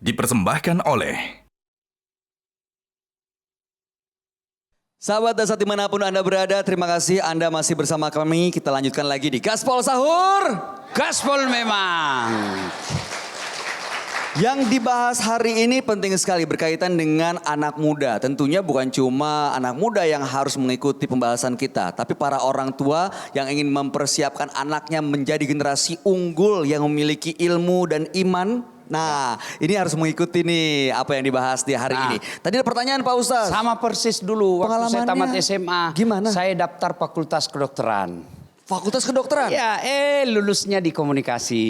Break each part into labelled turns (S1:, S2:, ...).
S1: dipersembahkan oleh
S2: Sahabat Dasar dimanapun Anda berada, terima kasih Anda masih bersama kami. Kita lanjutkan lagi di Gaspol Sahur.
S3: Gaspol memang.
S2: Yang dibahas hari ini penting sekali berkaitan dengan anak muda. Tentunya bukan cuma anak muda yang harus mengikuti pembahasan kita, tapi para orang tua yang ingin mempersiapkan anaknya menjadi generasi unggul yang memiliki ilmu dan iman. Nah, ini harus mengikuti nih apa yang dibahas di hari ini. Tadi ada pertanyaan Pak Ustaz.
S3: Sama persis dulu waktu saya tamat SMA.
S2: Gimana?
S3: Saya daftar Fakultas Kedokteran.
S2: Fakultas Kedokteran?
S3: Ya, lulusnya di komunikasi.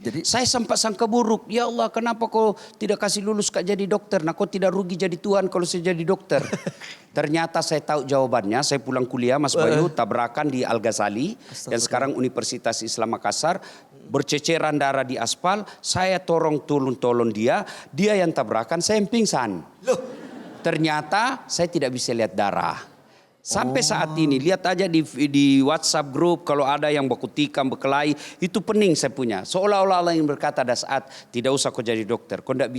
S2: Jadi
S3: saya sempat sangka buruk. Ya Allah, kenapa kau tidak kasih lulus kak jadi dokter? Nah, kau tidak rugi jadi Tuhan kalau saya jadi dokter. Ternyata saya tahu jawabannya. Saya pulang kuliah, Mas Bayu, tabrakan di Al Ghazali dan sekarang Universitas Islam Makassar. Berceceran darah di aspal, saya tolong dia yang tabrakan, saya yang pingsan. Ternyata saya tidak bisa lihat darah. Sampai saat ini, lihat aja di WhatsApp grup kalau ada yang baku tikam, berkelahi, itu pening saya punya. Seolah-olah Allah yang berkata pada saat, tidak usah kau jadi dokter, kau tidak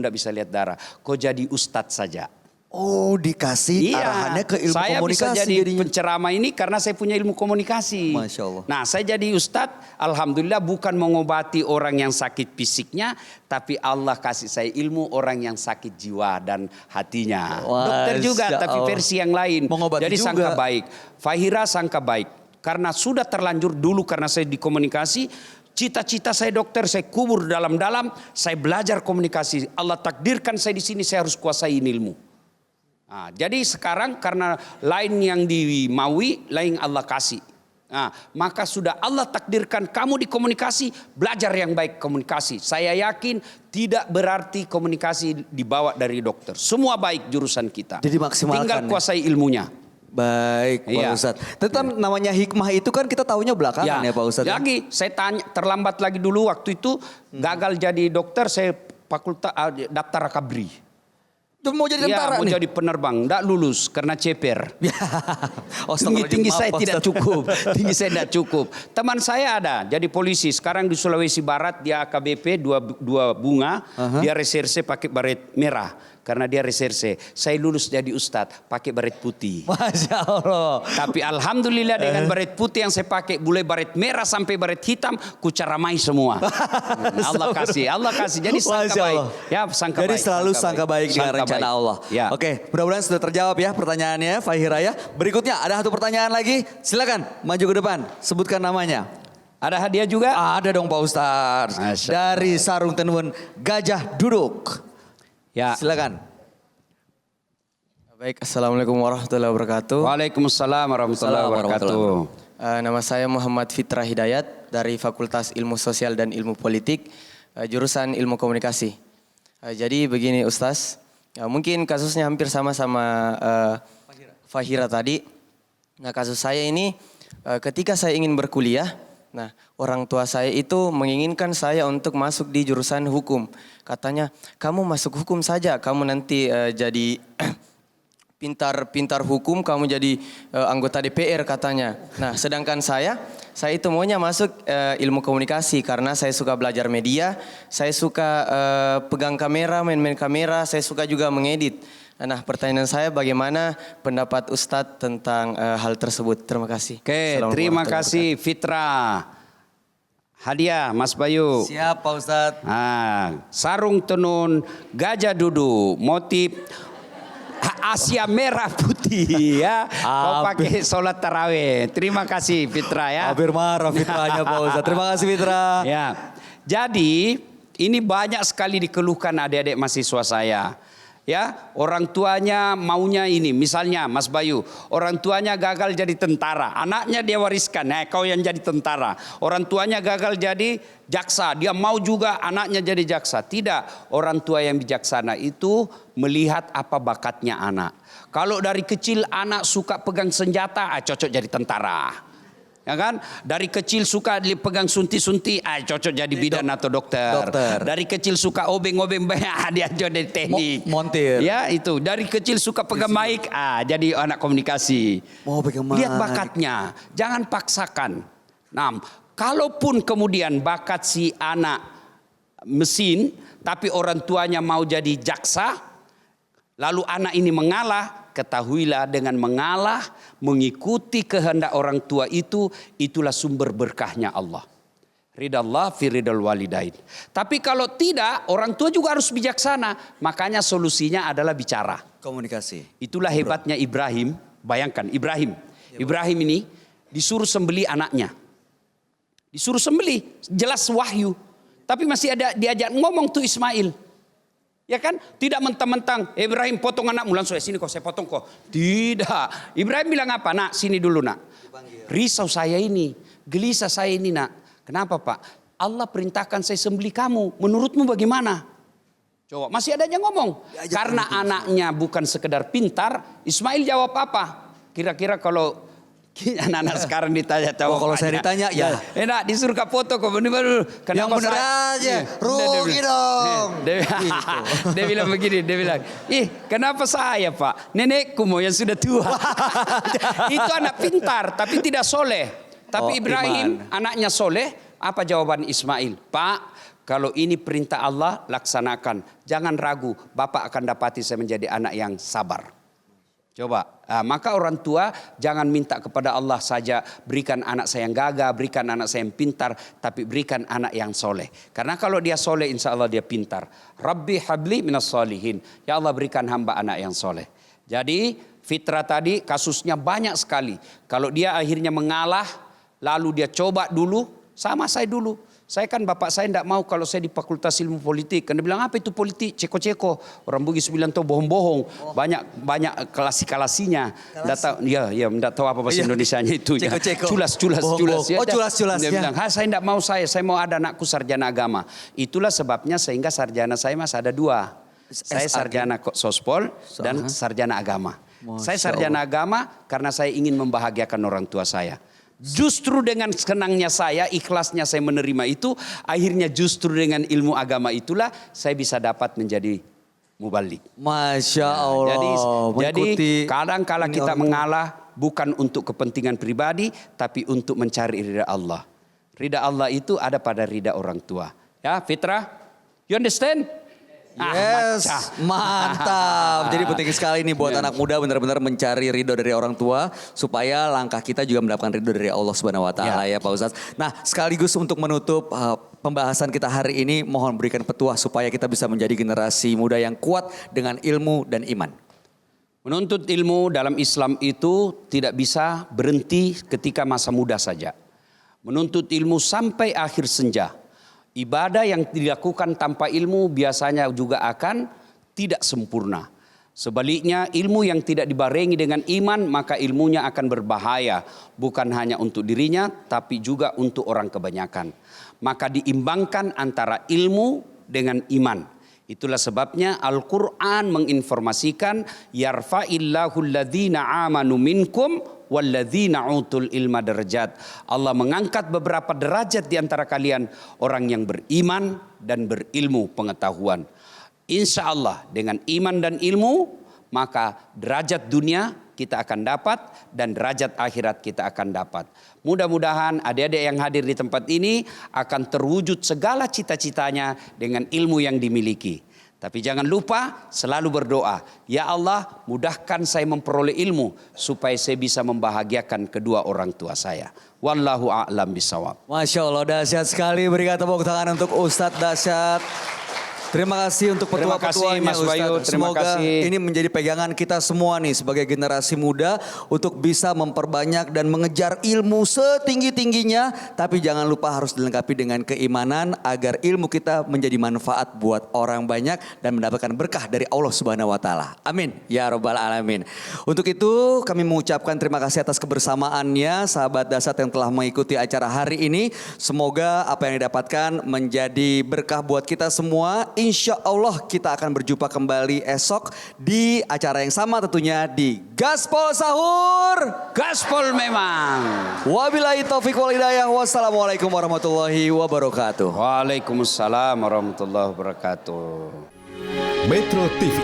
S3: bisa lihat darah, kau jadi ustadz saja.
S2: Oh, dikasih arahannya ke ilmu
S3: saya
S2: komunikasi.
S3: Saya bisa jadi penceramah ini karena saya punya ilmu komunikasi.
S2: Masya Allah.
S3: Nah, saya jadi ustadz, alhamdulillah bukan mengobati orang yang sakit fisiknya, tapi Allah kasih saya ilmu orang yang sakit jiwa dan hatinya. Dokter juga, tapi versi yang lain.
S2: Mengobati
S3: jadi
S2: juga.
S3: sangka baik. Fahira sangka baik. Karena sudah terlanjur dulu karena saya di komunikasi, cita-cita saya dokter, saya kubur dalam-dalam, saya belajar komunikasi. Allah takdirkan saya di sini, saya harus kuasai ilmu. Nah, jadi sekarang karena lain yang dimaui, lain Allah kasih. Nah, maka sudah Allah takdirkan kamu di komunikasi, belajar yang baik komunikasi. Saya yakin tidak berarti komunikasi dibawa dari dokter. Semua baik jurusan kita.
S2: Jadi maksimalkan.
S3: Tinggal kuasai ilmunya.
S2: Baik Pak Ustadz. Tetap namanya hikmah itu kan kita tahunya belakangan ya Pak Ustadz.
S3: Lagi saya tanya, terlambat lagi dulu waktu itu gagal jadi dokter, saya daftar akabri.
S2: Mau jadi tentara
S3: mau
S2: nih?
S3: jadi penerbang, tidak lulus karena ceper. Tinggi saya tidak cukup. Tinggi saya tidak cukup. Teman saya ada jadi polisi sekarang di Sulawesi Barat, dia AKBP dua bunga, dia reserse pakai baret merah. Karena dia reserse, saya lulus jadi ustadz pakai baret putih.
S2: Masya Allah.
S3: Tapi alhamdulillah dengan baret putih yang saya pakai, mulai baret merah sampai baret hitam, ku caramai semua. Allah kasih. Jadi sangka baik. Ya, sangka
S2: Jadi
S3: baik.
S2: selalu sangka baik dengan rencana Allah.
S3: Ya.
S2: Oke, mudah-mudahan sudah terjawab ya pertanyaannya Fahira ya. Berikutnya ada satu pertanyaan lagi. Silakan maju ke depan, sebutkan namanya.
S3: Ada hadiah juga?
S2: Ada dong Pak Ustadz. Dari Sarung Tenun Gajah Duduk.
S3: Ya.
S2: Silakan.
S4: Baik, Assalamualaikum warahmatullahi wabarakatuh.
S3: Waalaikumsalam warahmatullahi wabarakatuh.
S4: Nama saya Muhammad Fitra Hidayat dari Fakultas Ilmu Sosial dan Ilmu Politik, jurusan Ilmu Komunikasi. Jadi begini Ustaz, mungkin kasusnya hampir sama Fahira tadi. Nah, kasus saya ini ketika saya ingin berkuliah, nah orang tua saya itu menginginkan saya untuk masuk di jurusan hukum. Katanya, kamu masuk hukum saja, kamu nanti jadi pintar hukum, kamu jadi anggota DPR katanya. Nah, sedangkan saya itu maunya masuk ilmu komunikasi karena saya suka belajar media, saya suka pegang kamera, main kamera, saya suka juga mengedit. Nah, pertanyaan saya bagaimana pendapat Ustadz tentang hal tersebut? Terima kasih.
S3: Oke, terima kasih Fitra. Hadiah Mas Bayu.
S2: Siap Pak Ustadz.
S3: Sarung tenun gajah duduk, motif Asia merah putih ya. Kau pakai sholat tarawih. Terima kasih Fitra ya.
S2: Hampir marah Fitranya Pak Ustadz. Terima kasih Fitra.
S3: Ya. Jadi ini banyak sekali dikeluhkan adik-adik mahasiswa saya. Ya, orang tuanya maunya ini, misalnya Mas Bayu, orang tuanya gagal jadi tentara, anaknya dia wariskan, kau yang jadi tentara. Orang tuanya gagal jadi jaksa, dia mau juga anaknya jadi jaksa. Tidak, orang tua yang bijaksana itu melihat apa bakatnya anak. Kalau dari kecil anak suka pegang senjata, cocok jadi tentara. Ya kan? Dari kecil suka dipegang sunti-sunti, cocok jadi bidan atau dokter. Dari kecil suka obeng-obeng, dia jadi teknik.
S2: Montir.
S3: Ya itu. Dari kecil suka pegang mic, jadi anak komunikasi.
S2: Mau pegang mic.
S3: Lihat bakatnya, jangan paksakan. Nah, kalaupun kemudian bakat si anak mesin, tapi orang tuanya mau jadi jaksa, lalu anak ini mengalah, ketahuilah dengan mengalah, mengikuti kehendak orang tua itu, itulah sumber berkahnya Allah. Ridallah fi ridal walidain. Tapi kalau tidak, orang tua juga harus bijaksana. Makanya solusinya adalah bicara.
S2: Komunikasi.
S3: Itulah hebatnya Ibrahim. Bayangkan Ibrahim. Ibrahim ini disuruh sembelih anaknya. Disuruh sembelih, jelas wahyu. Tapi masih ada diajak ngomong tuh Ismail. Ya kan? Tidak mentang-mentang Ibrahim potong anakmu langsung sini kok saya potong kok. Tidak. Ibrahim bilang apa? Nak sini dulu nak. Risau saya ini. Gelisah saya ini nak. Kenapa Pak? Allah perintahkan saya sembelih kamu. Menurutmu bagaimana? Coba masih ada yang ngomong. Karena anaknya bukan sekedar pintar. Ismail jawab apa? Kira-kira kalau anak-anak sekarang ditanya
S2: Oh, kalau saya ditanya ya.
S3: Enak disuruh ke foto kok bener-bener.
S2: Yang bener aja. Rugi dong.
S3: Dia bilang begini, dia bilang, kenapa saya Pak? Nenekku mau yang sudah tua. Itu anak pintar tapi tidak soleh. Tapi Ibrahim anaknya soleh. Apa jawaban Ismail? Pak, kalau ini perintah Allah laksanakan. Jangan ragu, Bapak akan dapati saya menjadi anak yang sabar. Coba, maka orang tua jangan minta kepada Allah saja berikan anak saya yang gagah, berikan anak saya yang pintar, tapi berikan anak yang soleh. Karena kalau dia soleh insya Allah dia pintar. Rabbi habli minas solihin. Ya Allah berikan hamba anak yang soleh. Jadi fitrah tadi kasusnya banyak sekali. Kalau dia akhirnya mengalah, lalu dia coba dulu, sama saya dulu. Saya kan bapak saya tidak mau kalau saya di Fakultas Ilmu Politik. Karena bilang apa itu politik? Ceko-ceko. Orang Bugis bilang tuh bohong-bohong. Banyak kalasi-kalasinya. Tidak tahu apa bahasa Indonesianya itu.
S2: Ceko-ceko.
S3: Culas.
S2: Oh culas.
S3: Dia bilang, saya tidak mau saya mau ada anakku sarjana agama. Itulah sebabnya sehingga sarjana saya masih ada 2. Saya sarjana sospol dan sarjana agama. Saya sarjana agama karena saya ingin membahagiakan orang tua saya. Justru dengan senangnya saya, ikhlasnya saya menerima itu, akhirnya justru dengan ilmu agama itulah saya bisa dapat menjadi mubalik.
S2: Masya Allah.
S3: Jadi kadang kala kita mengalah bukan untuk kepentingan pribadi, tapi untuk mencari ridha Allah. Ridha Allah itu ada pada ridha orang tua. Ya, Fitrah, you understand?
S2: Yes, mantap. Jadi penting sekali nih buat anak muda benar-benar mencari ridho dari orang tua supaya langkah kita juga mendapatkan ridho dari Allah Subhanahu Wa Taala ya Pak Ustadz. Nah sekaligus untuk menutup pembahasan kita hari ini, mohon berikan petuah supaya kita bisa menjadi generasi muda yang kuat dengan ilmu dan iman.
S3: Menuntut ilmu dalam Islam itu tidak bisa berhenti ketika masa muda saja. Menuntut ilmu sampai akhir senja. Ibadah yang dilakukan tanpa ilmu biasanya juga akan tidak sempurna. Sebaliknya ilmu yang tidak dibarengi dengan iman maka ilmunya akan berbahaya. Bukan hanya untuk dirinya tapi juga untuk orang kebanyakan. Maka diimbangkan antara ilmu dengan iman. Itulah sebabnya Al-Quran menginformasikan yarfa'illahu alladhina amanu minkum walladzina utul ilma darajat. Allah mengangkat beberapa derajat di antara kalian orang yang beriman dan berilmu pengetahuan. Insya Allah dengan iman dan ilmu maka derajat dunia kita akan dapat dan derajat akhirat kita akan dapat. Mudah-mudahan adik-adik yang hadir di tempat ini akan terwujud segala cita-citanya dengan ilmu yang dimiliki. Tapi jangan lupa selalu berdoa. Ya Allah mudahkan saya memperoleh ilmu supaya saya bisa membahagiakan kedua orang tua saya. Wallahu a'lam bishawab.
S2: Masya Allah dahsyat sekali. Berikan tepuk tangan untuk Ustadz dahsyat. Terima kasih untuk petua-petuanya
S3: Mas Bayu.
S2: Ustadz.
S3: Terima
S2: Semoga
S3: kasih.
S2: ini menjadi pegangan kita semua nih sebagai generasi muda untuk bisa memperbanyak dan mengejar ilmu setinggi-tingginya. Tapi jangan lupa harus dilengkapi dengan keimanan agar ilmu kita menjadi manfaat buat orang banyak dan mendapatkan berkah dari Allah Subhanahu Wa Taala. Amin ya Rabbal Alamin. Untuk itu kami mengucapkan terima kasih atas kebersamaannya sahabat dahsyat yang telah mengikuti acara hari ini. Semoga apa yang didapatkan menjadi berkah buat kita semua. Insya Allah kita akan berjumpa kembali esok di acara yang sama tentunya di Gaspol Sahur.
S3: Gaspol memang.
S2: Wabillahi taufiq wal hidayah. Wassalamualaikum warahmatullahi wabarakatuh.
S3: Waalaikumsalam warahmatullahi wabarakatuh.
S1: Metro TV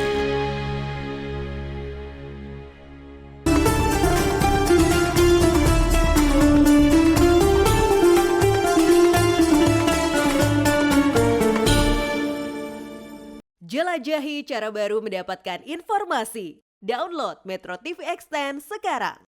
S5: Jelajahi cara baru mendapatkan informasi. Download Metro TV Extend sekarang.